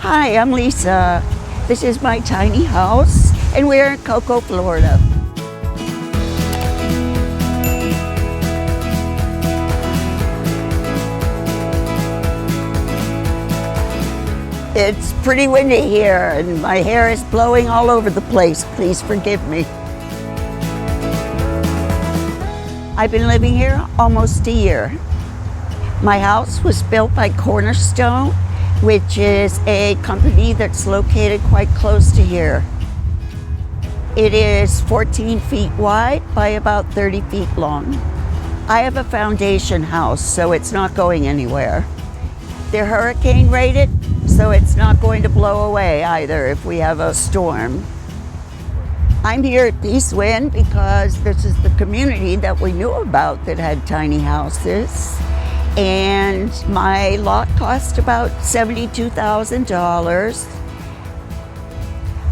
Hi, I'm Lisa. This is my tiny house, and we're in Cocoa, Florida. It's pretty windy here, and my hair is blowing all over the place. Please forgive me. I've been living here almost a year. My house was built by Cornerstone, which is a company that's located quite close to here. It is 14 feet wide by about 30 feet long. I have a foundation house, so it's not going anywhere. They're hurricane rated, so it's not going to blow away either if we have a storm. I'm here at East Wind because this is the community that we knew about that had tiny houses. And my lot cost about $72,000.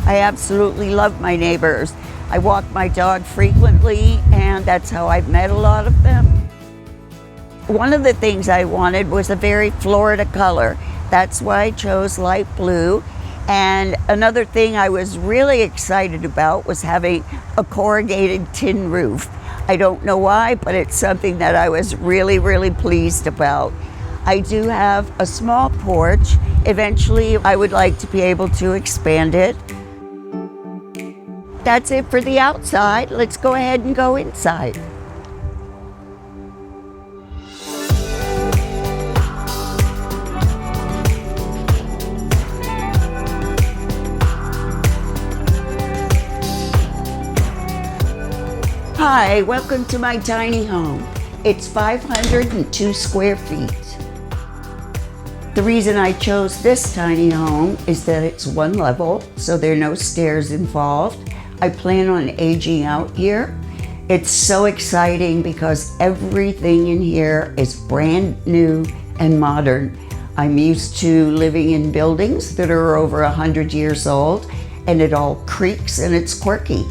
I absolutely love my neighbors. I walk my dog frequently, and that's how I've met a lot of them. One of the things I wanted was a very Florida color. That's why I chose light blue. And another thing I was really excited about was having a corrugated tin roof. I don't know why, but it's something that I was really, really pleased about. I do have a small porch. Eventually, I would like to be able to expand it. That's it for the outside. Let's go ahead and go inside. Hi, welcome to my tiny home. It's 502 square feet. The reason I chose this tiny home is that it's one level, so there are no stairs involved. I plan on aging out here. It's so exciting because everything in here is brand new and modern. I'm used to living in buildings that are over 100 years old, and it all creaks and it's quirky.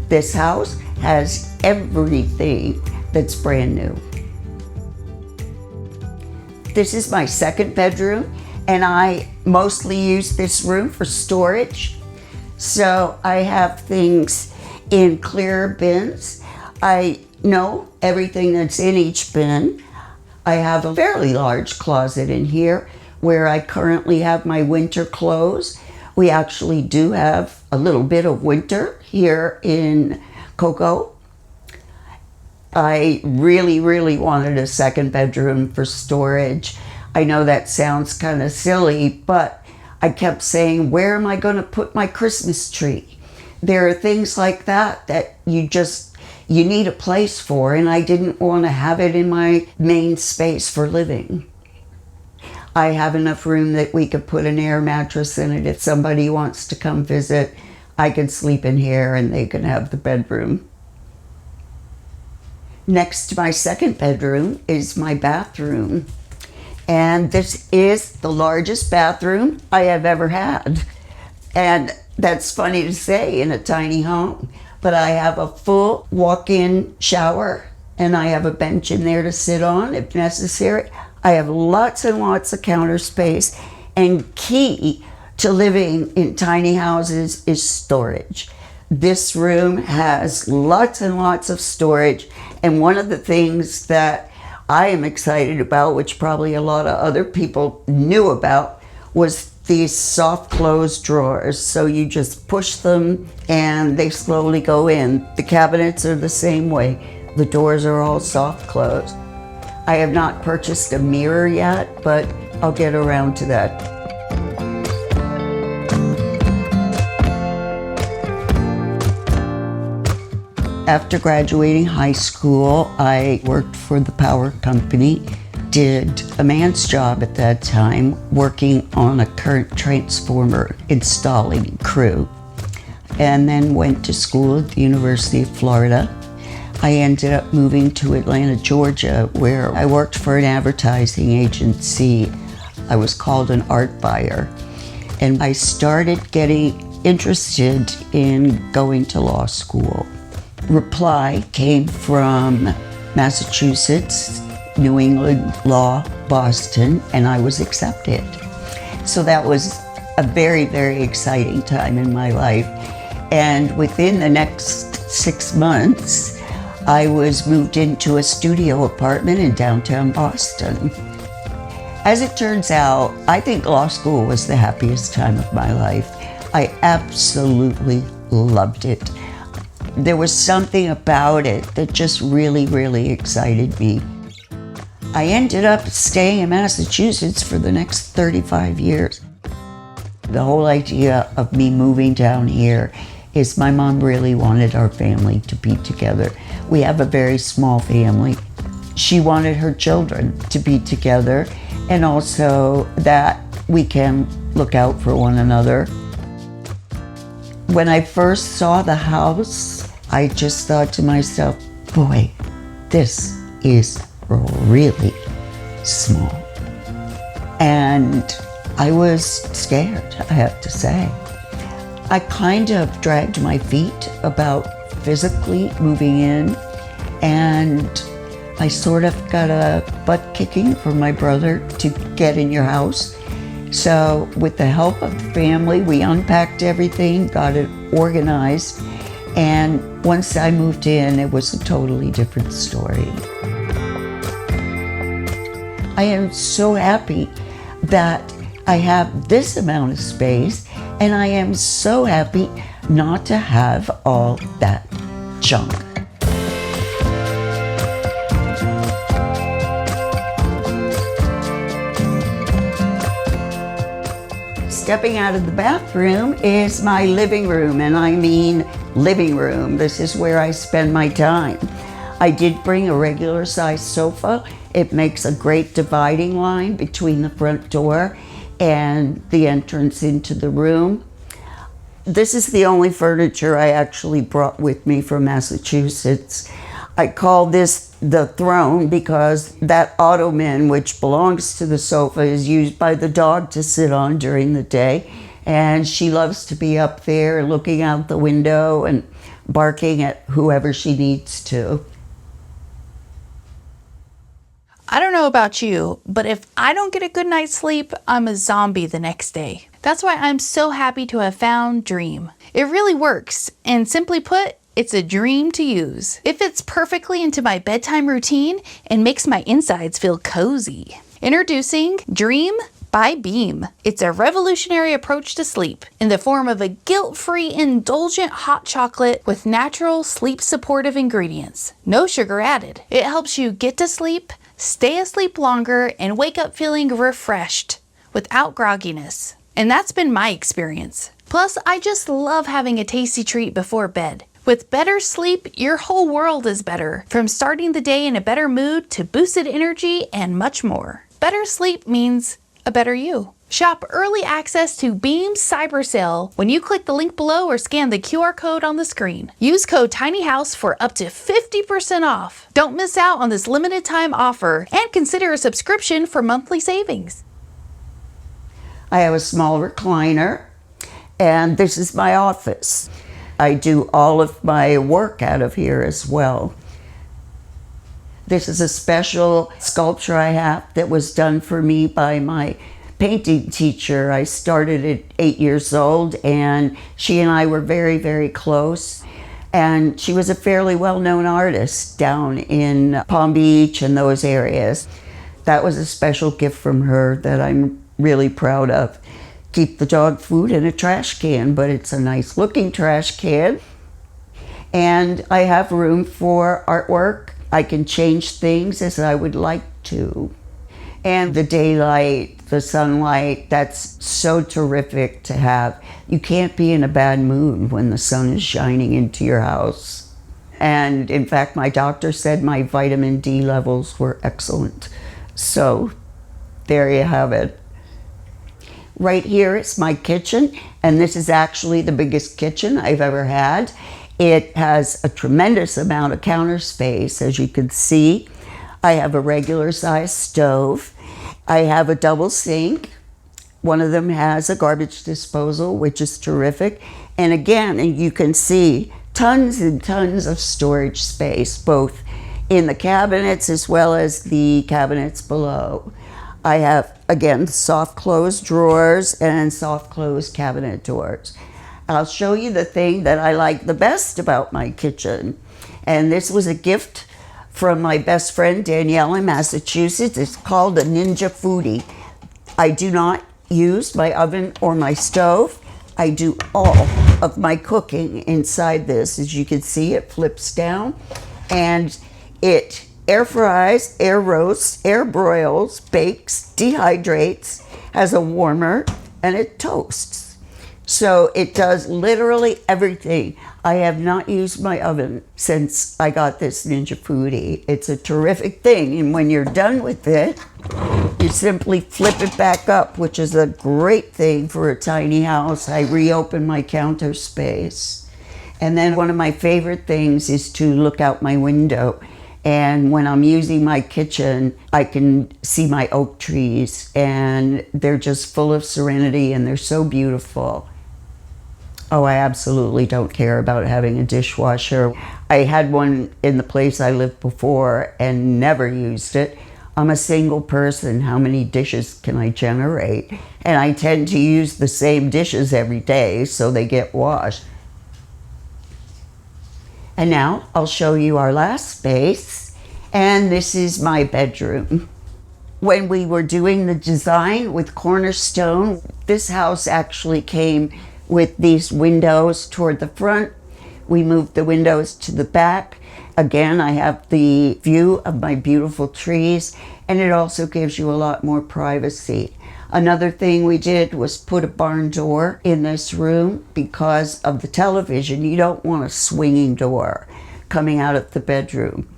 This house has everything that's brand new. This is my second bedroom, and I mostly use this room for storage. So I have things in clear bins. I know everything that's in each bin. I have a fairly large closet in here where I currently have my winter clothes. We actually do have a little bit of winter here in Cocoa. I really, really wanted a second bedroom for storage. I know that sounds kind of silly, but I kept saying, where am I going to put my Christmas tree? There are things like that that you need a place for, and I didn't want to have it in my main space for living. I have enough room that we could put an air mattress in it. If somebody wants to come visit, I can sleep in here and they can have the bedroom. Next to my second bedroom is my bathroom. And this is the largest bathroom I have ever had. And that's funny to say in a tiny home, but I have a full walk-in shower and I have a bench in there to sit on if necessary. I have lots and lots of counter space, and key to living in tiny houses is storage. This room has lots and lots of storage, and one of the things that I am excited about, which probably a lot of other people knew about, was these soft close drawers. So you just push them and they slowly go in. The cabinets are the same way. The doors are all soft close. I have not purchased a mirror yet, but I'll get around to that. After graduating high school, I worked for the power company, did a man's job at that time, working on a current transformer installing crew, and then went to school at the University of Florida. I ended up moving to Atlanta, Georgia, where I worked for an advertising agency. I was called an art buyer, and I started getting interested in going to law school. Reply came from Massachusetts, New England Law, Boston, and I was accepted. So that was a very, very exciting time in my life. And within the next 6 months, I was moved into a studio apartment in downtown Boston. As it turns out, I think law school was the happiest time of my life. I absolutely loved it. There was something about it that just really, really excited me. I ended up staying in Massachusetts for the next 35 years. The whole idea of me moving down here is my mom really wanted our family to be together. We have a very small family. She wanted her children to be together, and also that we can look out for one another. When I first saw the house, I just thought to myself, boy, this is really small. And I was scared, I have to say. I kind of dragged my feet about physically moving in, and I sort of got a butt kicking from my brother to get in your house. So with the help of the family, we unpacked everything, got it organized, and once I moved in, it was a totally different story. I am so happy that I have this amount of space, and I am so happy not to have all that junk. Stepping out of the bathroom is my living room, and I mean living room. This is where I spend my time. I did bring a regular size sofa. It makes a great dividing line between the front door and the entrance into the room. This is the only furniture I actually brought with me from Massachusetts. I call this the throne because that ottoman, which belongs to the sofa, is used by the dog to sit on during the day. And she loves to be up there looking out the window and barking at whoever she needs to. I don't know about you, but if I don't get a good night's sleep, I'm a zombie the next day. That's why I'm so happy to have found Dream. It really works, and simply put, it's a dream to use. It fits perfectly into my bedtime routine and makes my insides feel cozy. Introducing Dream by Beam. It's a revolutionary approach to sleep in the form of a guilt-free, indulgent hot chocolate with natural sleep-supportive ingredients. No sugar added. It helps you get to sleep, stay asleep longer, and wake up feeling refreshed without grogginess. And that's been my experience. Plus, I just love having a tasty treat before bed. With better sleep, your whole world is better. From starting the day in a better mood to boosted energy and much more. Better sleep means a better you. Shop early access to Beam's Cyber Sale when you click the link below or scan the QR code on the screen. Use code TINYHOUSE for up to 50% off. Don't miss out on this limited time offer and consider a subscription for monthly savings. I have a small recliner, and this is my office. I do all of my work out of here as well. This is a special sculpture I have that was done for me by my painting teacher. I started at 8 years old, and she and I were very, very close. And she was a fairly well-known artist down in Palm Beach and those areas. That was a special gift from her that I'm really proud of. Keep the dog food in a trash can, but it's a nice looking trash can. And I have room for artwork. I can change things as I would like to. And the daylight, the sunlight, that's so terrific to have. You can't be in a bad mood when the sun is shining into your house. And in fact, my doctor said my vitamin D levels were excellent. So there you have it. Right here is my kitchen, and this is actually the biggest kitchen I've ever had. It has a tremendous amount of counter space, as you can see. I have a regular size stove. I have a double sink. One of them has a garbage disposal, which is terrific. And again, you can see tons and tons of storage space, both in the cabinets as well as the cabinets below. I have again, soft close drawers and soft close cabinet doors. I'll show you the thing that I like the best about my kitchen. And this was a gift from my best friend Danielle in Massachusetts. It's called a Ninja Foodie. I do not use my oven or my stove. I do all of my cooking inside this. As you can see, it flips down and it air fries, air roasts, air broils, bakes, dehydrates, has a warmer, and it toasts. So it does literally everything. I have not used my oven since I got this Ninja Foodie. It's a terrific thing, and when you're done with it, you simply flip it back up, which is a great thing for a tiny house. I reopen my counter space. And then one of my favorite things is to look out my window. And when I'm using my kitchen, I can see my oak trees, and they're just full of serenity, and they're so beautiful. Oh, I absolutely don't care about having a dishwasher. I had one in the place I lived before and never used it. I'm a single person. How many dishes can I generate? And I tend to use the same dishes every day, so they get washed. And now I'll show you our last space, and this is my bedroom. When we were doing the design with Cornerstone, this house actually came with these windows toward the front. We moved the windows to the back. Again, I have the view of my beautiful trees, and it also gives you a lot more privacy. Another thing we did was put a barn door in this room because of the television. You don't want a swinging door coming out of the bedroom.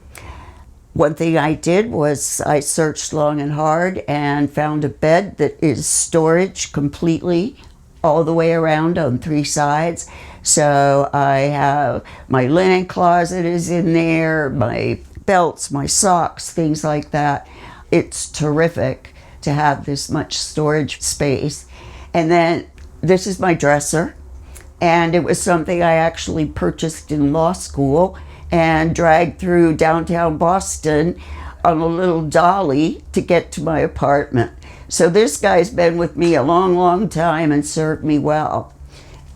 One thing I did was I searched long and hard and found a bed that is storage completely all the way around on 3 sides. So I have my linen closet is in there, my belts, my socks, things like that. It's terrific to have this much storage space. And then this is my dresser, and it was something I actually purchased in law school and dragged through downtown Boston on a little dolly to get to my apartment. So this guy's been with me a long, long time and served me well.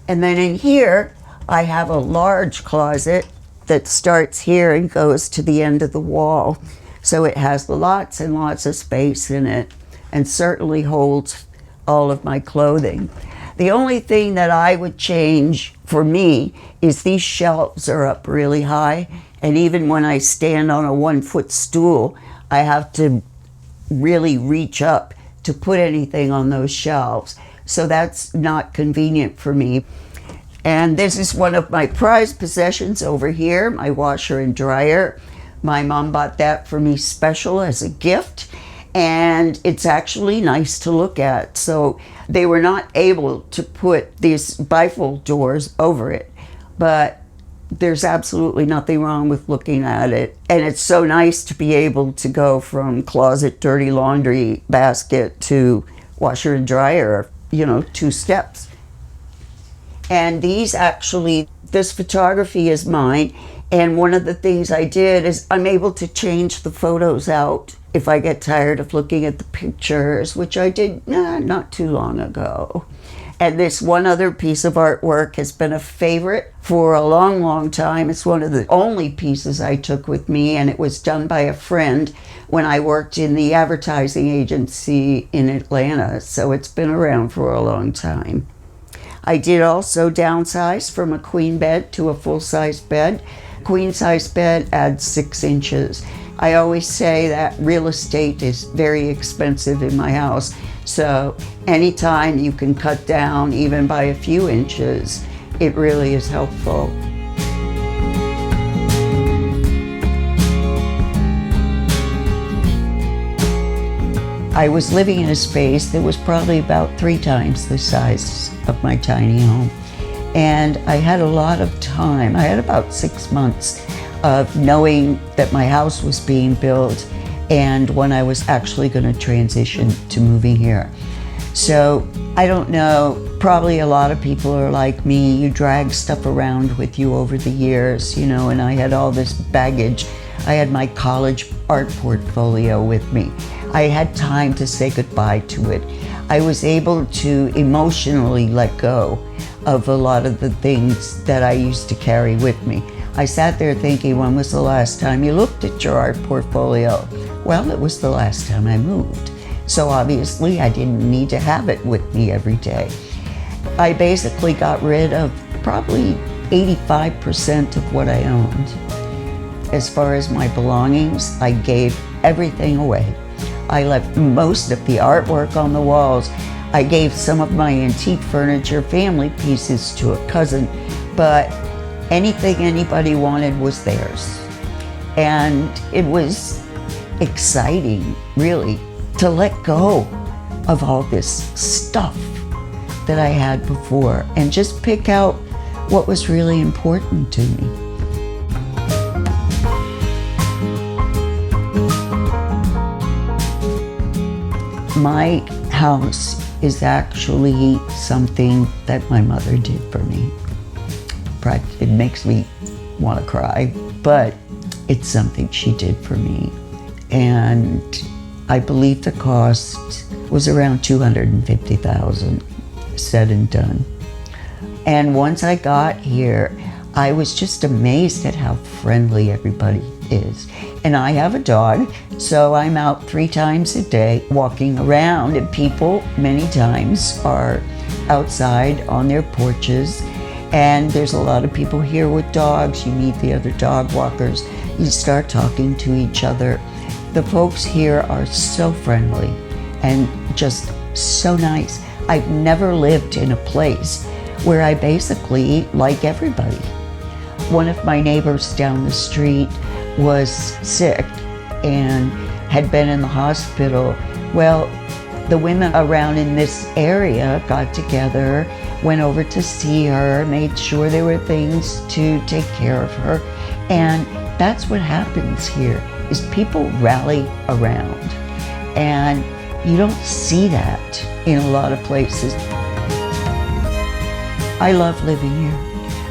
And then in here, I have a large closet that starts here and goes to the end of the wall. So it has lots and lots of space in it and certainly holds all of my clothing. The only thing that I would change for me is these shelves are up really high. And even when I stand on a 1-foot stool, I have to really reach up to put anything on those shelves. So that's not convenient for me. And this is one of my prized possessions over here, my washer and dryer. My mom bought that for me special as a gift, and it's actually nice to look at. So they were not able to put these bifold doors over it, but there's absolutely nothing wrong with looking at it. And it's so nice to be able to go from closet, dirty laundry basket to washer and dryer, 2 steps. And this photography is mine. And one of the things I did is I'm able to change the photos out if I get tired of looking at the pictures, which I did not too long ago. And this one other piece of artwork has been a favorite for a long, long time. It's one of the only pieces I took with me, and it was done by a friend when I worked in the advertising agency in Atlanta. So it's been around for a long time. I did also downsize from a queen bed to a full-size bed. Queen-size bed adds 6 inches. I always say that real estate is very expensive in my house. So anytime you can cut down even by a few inches, it really is helpful. I was living in a space that was probably about 3 times the size of my tiny home. And I had a lot of time. I had about 6 months of knowing that my house was being built and when I was actually going to transition to moving here. So I don't know, probably a lot of people are like me. You drag stuff around with you over the years, and I had all this baggage I had my college art portfolio with me. I had time to say goodbye to it. I was able to emotionally let go of a lot of the things that I used to carry with me. I sat there thinking, when was the last time you looked at your art portfolio? Well, it was the last time I moved. So obviously I didn't need to have it with me every day. I basically got rid of probably 85% of what I owned. As far as my belongings, I gave everything away. I left most of the artwork on the walls. I gave some of my antique furniture, family pieces to a cousin, but anything anybody wanted was theirs. And it was exciting, really, to let go of all this stuff that I had before and just pick out what was really important to me. My house is actually something that my mother did for me. It makes me want to cry, but it's something she did for me. And I believe the cost was around $250,000, said and done. And once I got here, I was just amazed at how friendly everybody is. And I have a dog, so I'm out 3 times a day walking around, and people many times are outside on their porches. And there's a lot of people here with dogs. You meet the other dog walkers. You start talking to each other. The folks here are so friendly and just so nice. I've never lived in a place where I basically like everybody. One of my neighbors down the street was sick and had been in the hospital. Well, the women around in this area got together, went over to see her, made sure there were things to take care of her. And that's what happens here, is people rally around. And you don't see that in a lot of places. I love living here.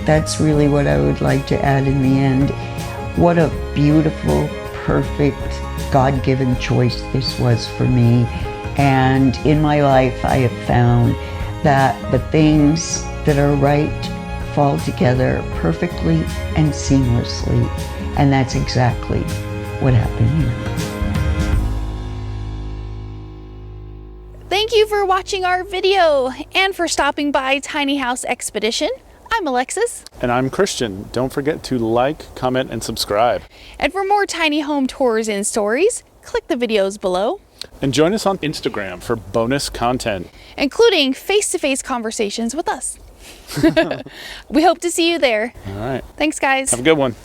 That's really what I would like to add in the end. What a beautiful, perfect, God-given choice this was for me. And in my life, I have found that the things that are right fall together perfectly and seamlessly. And that's exactly what happened here. Thank you for watching our video and for stopping by Tiny House Expedition. I'm Alexis. And I'm Christian. Don't forget to like, comment, and subscribe. And for more tiny home tours and stories, click the videos below. And join us on Instagram for bonus content, including face-to-face conversations with us. We hope to see you there. All right. Thanks, guys. Have a good one.